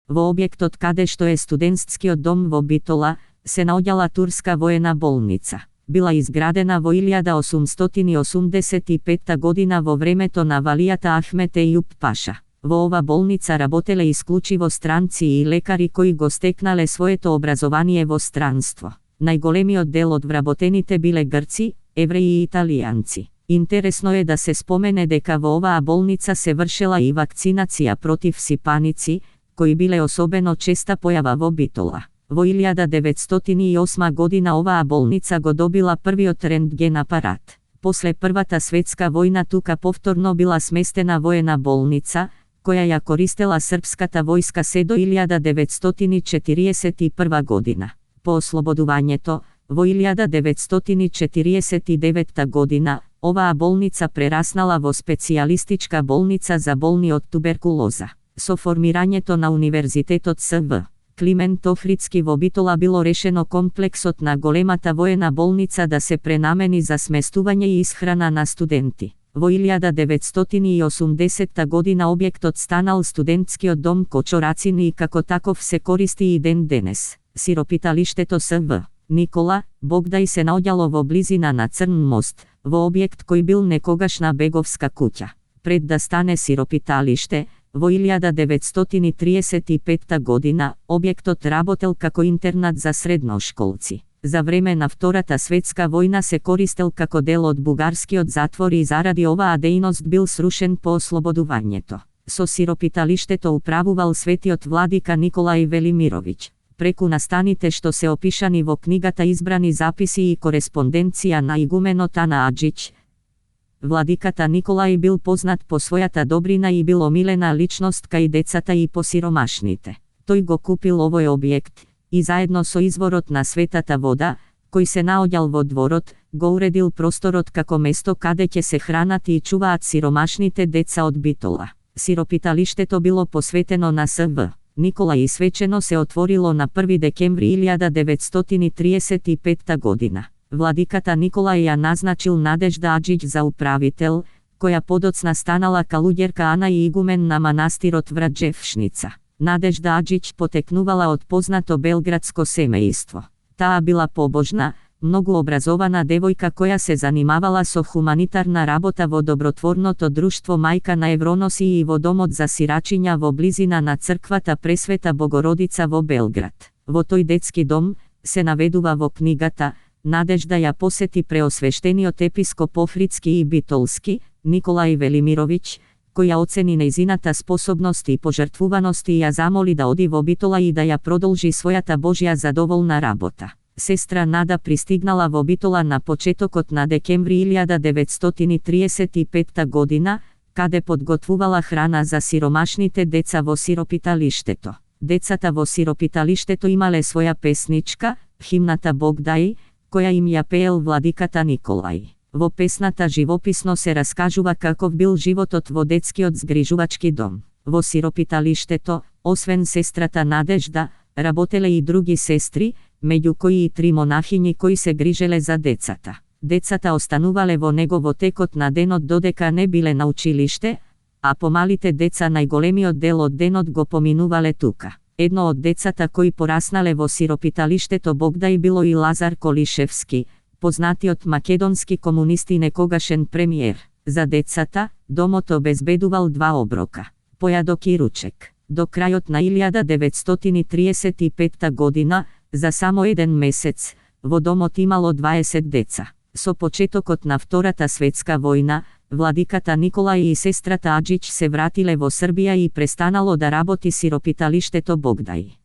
Во објектот каде што е студентскиот дом во Битола, се наоѓала турска воена болница. Била изградена во 1885 година во времето на валијата Ахмет Ејуп Паша. Во ова болница работеле исклучиво странци и лекари кои го стекнале своето образование во странство. Најголемиот дел од вработените биле грци, евреи и италијанци. Интересно е да се спомене дека во оваа болница се вршела и вакцинација против сипаници, кои биле особено честа појава во Битола. Во 1908 година оваа болница го добила првиот рентген апарат. После Првата светска војна тука повторно била сместена воена болница, која ја користела српската војска се до 1941 година. По ослободувањето, во 1949 година, оваа болница прераснала во специјалистичка болница за болни од туберкулоза. Со формирањето на Универзитетот СВ Климент Охридски во Битола било решено комплексот на големата воена болница да се пренамени за сместување и исхрана на студенти. Во 1980 година објектот станал студентскиот дом Кочорацин и како таков се користи и ден денес. Сиропиталиштето СВ Никола Богдај се наоѓало во близина на Црн мост, во објект кој бил некогашна беговска куќа. Пред да стане сиропиталиште, во 1935 година, објектот работел како интернат за средношколци. За време на Втората светска војна се користел како дел од бугарскиот затвор и заради оваа дејност бил срушен по ослободувањето. Со сиропиталиштето управувал светиот владика Николај Велимировиќ. Преку настаните што се опишани во книгата избрани записи и кореспонденција на игуменот Ана Аџиќ, владиката Николај бил познат по својата добрина и бил омилена личност кај децата и посиромашните. Тој го купил овој објект и заедно со изворот на светата вода, кој се наоѓал во дворот, го уредил просторот како место каде ќе се хранат и чуваат сиромашните деца од Битола. Сиропиталиштето било посветено на СВ Никола и свечено се отворило на 1 декември 1935 година. Владиката Николај ја назначил Надежда Аџиќ за управител, која подоцна станала калуѓерка Ана и игумен на манастирот Враđевшница. Надежда Аџиќ потекнувала од познато белградско семејство. Таа била побожна, многу образована девојка која се занимавала со хуманитарна работа во добротворното друштво Мајка на Евроноси и во домот за сирачиња во близина на црквата Пресвета Богородица во Белград. Во тој детски дом, се наведува во книгата, Надежда ја посети преосвештениот епископ Охридски и Битолски, Николај Велимировиќ, кој ја оцени нејзината способност и пожртвуваност и ја замоли да оди во Битола и да ја продолжи својата Божја задоволна работа. Сестра Нада пристигнала во Битола на почетокот на декември 1935 година, каде подготвувала храна за сиромашните деца во сиропиталиштето. Децата во сиропиталиштето имале своја песничка, химната Богдај, која им ја пеел владиката Николај. Во песната живописно се раскажува каков бил животот во детскиот згрижувачки дом. Во сиропиталиштето, освен сестрата Надежда, работеле и други сестри, меѓу кои и 3 монахињи кои се грижеле за децата. Децата останувале во него во текот на денот додека не биле на училиште, а помалите деца најголемиот дел од денот го поминувале тука. Едно од децата кои пораснале во сиропиталиштето Богдај било и Лазар Колишевски, познатиот македонски комунист и некогашен премиер. За децата, домот обезбедувал 2 оброка, појадок и ручек. До крајот на 1935 година, за само 1 месец, во домот имало 20 деца. Со почетокот на Втората светска војна, владиката Николај и сестрата Аџиќ се вратиле во Србија и престанало да работи сиропиталиштето Богдај.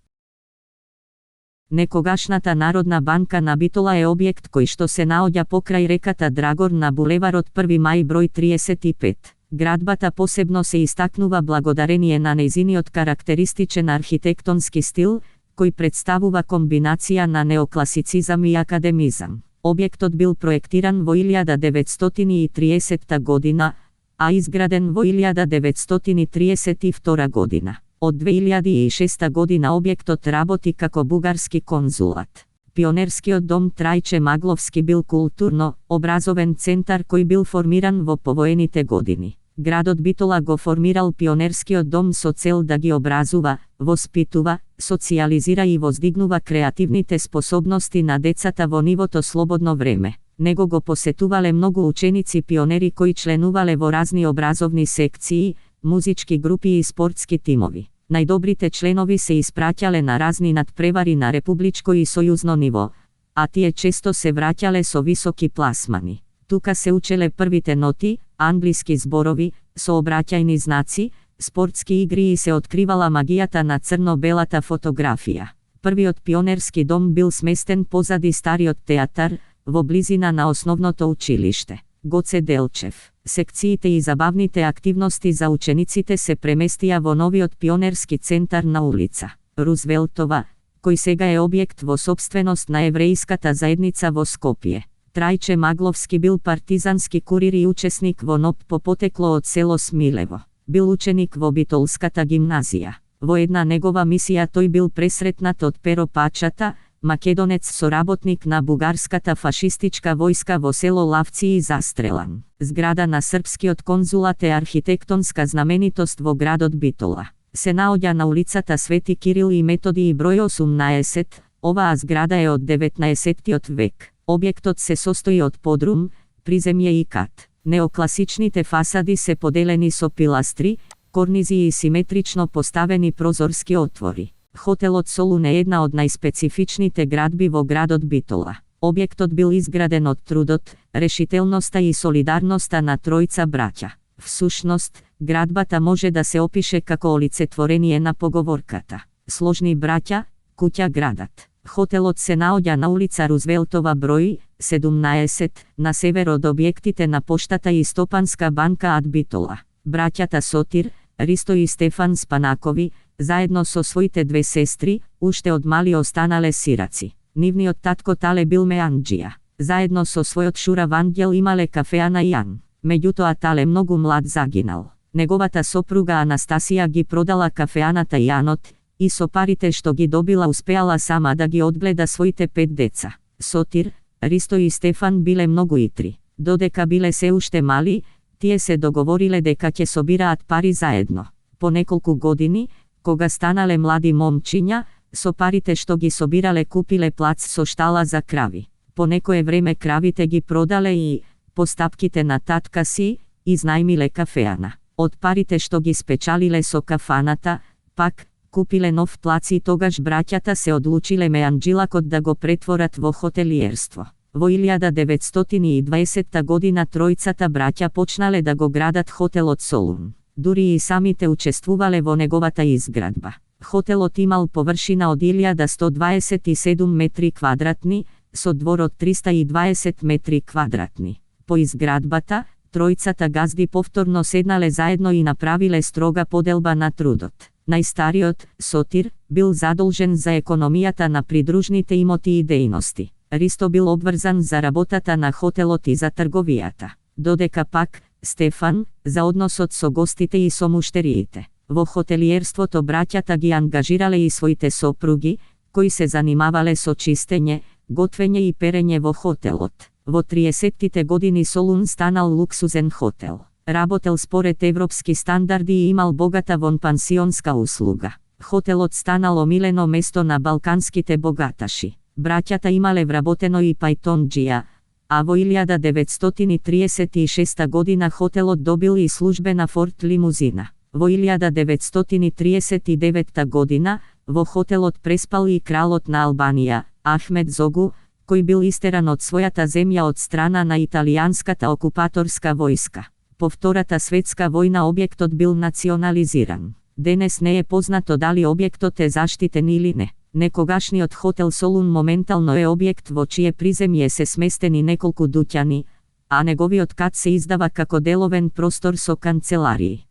Некогашната Народна банка на Битола е објект кој што се наоѓа покрај реката Драгор на булеварот 1 мај број 35. Градбата посебно се истакнува благодарение на нејзиниот карактеристичен архитектонски стил, кој представува комбинација на неокласицизам и академизам. Објектот бил проектиран во 1930 година, а изграден во 1932 година. Од 2006 година објектот работи како бугарски конзулат. Пионерскиот дом Трајче Магловски бил културно-образовен центар кој бил формиран во повоените години. Градот Битола го формирал пионерскиот дом со цел да ги образува, воспитува, социјализира и воздигнува креативните способности на децата во нивото слободно време. Него го посетувале многу ученици пионери кои членувале во разни образовни секции, музички групи и спортски тимови. Најдобрите членови се испраќале на разни надпревари на републичко и сојузно ниво, а тие често се враќале со високи пласмани. Тука се учеле првите ноти, англиски зборови, сообраќајни знаци, спортски игри и се откривала магијата на црно-белата фотографија. Првиот пионерски дом бил сместен позади стариот театар, во близина на основното училиште. Гоце Делчев. Секциите и забавните активности за учениците се преместија во новиот пионерски центар на улица Рузвелтова, кој сега е објект во сопственост на евреиската заедница во Скопје. Трајче Магловски бил партизански курир и учесник во НОП по потекло од село Смилево. Бил ученик во Битолската гимназија. Во една негова мисија тој бил пресретнат од Перо Пачата, македонец соработник на бугарската фашистичка војска во село Лавци и застрелан. Зграда на српскиот конзулат е архитектонска знаменитост во градот Битола. Се наоѓа на улицата Свети Кирил и Методи и број 18, оваа зграда е од 19-тиот век. Објектот се состои од подрум, приземје и кат. Неокласичните фасади се поделени со пиластри, корнизи и симетрично поставени прозорски отвори. Хотелот Солун е една од најспецифичните градби во градот Битола. Објектот бил изграден од трудот, решителноста и солидарноста на тројца браќа. Всушност, градбата може да се опише како олицетворение на поговорката: сложни браќа, куќа градат. Хотелот се наоѓа на улица Рузвелтова број 17, на север од објектите на поштата и Стопанска банка ад Битола. Браќата Сотир, Ристо и Стефан Спанакови, заедно со своите две сестри, уште од мали останале сираци. Нивниот татко Тале бил меанџија. Заедно со својот Шура Вангел имале кафеана Јан. Меѓутоа Тале многу млад загинал. Неговата сопруга Анастасија ги продала кафеаната Јанот, и со парите што ги добила успеала сама да ги одгледа своите 5 деца. Сотир, Ристо и Стефан биле многу итри. Додека биле се уште мали, тие се договориле дека ќе собираат пари заедно. По неколку години, кога станале млади момчиња, со парите што ги собирале купиле плац со штала за крави. По некое време кравите ги продале и, по стапките на татка си, изнајмиле кафеана. Од парите што ги спечалиле со кафаната, пак, купиле нов плац и тогаш браќата се одлучиле меанџилакот да го претворат во хотелиерство. Во 1920 година тројцата браќа почнале да го градат хотелот Солун. Дури и самите учествувале во неговата изградба. Хотелот имал површина од 1127 метри квадратни, со двор од 320 метри квадратни. По изградбата, тројцата газди повторно седнале заедно и направиле строга поделба на трудот. Најстариот, Сотир, бил задолжен за економијата на придружните имоти и дејности. Ристо бил обврзан за работата на хотелот и за трговијата. Додека пак, Стефан, за односот со гостите и со муштериите. Во хотелиерството браќата ги ангажирале и своите сопруги, кои се занимавале со чистење, готвење и перење во хотелот. Во 30-тите години Солун станал луксузен хотел. Работел според европски стандарди и имал богата вонпансионска услуга. Хотелот станал омилено место на балканските богаташи. Браќата имале вработено и пајтонџија, а во 1936 година хотелот добил и службена Форд лимузина. Во 1939 година, во хотелот преспал и кралот на Албанија, Ахмед Зогу, кој бил истеран од својата земја од страна на италијанската окупаторска војска. По Втората светска војна објектот бил национализиран. Денес не е познато дали објектот е заштитен или не. Некогашниот хотел Солун моментално е објект во чие приземје се сместени неколку дуќани, а неговиот кат се издава како деловен простор со канцеларии.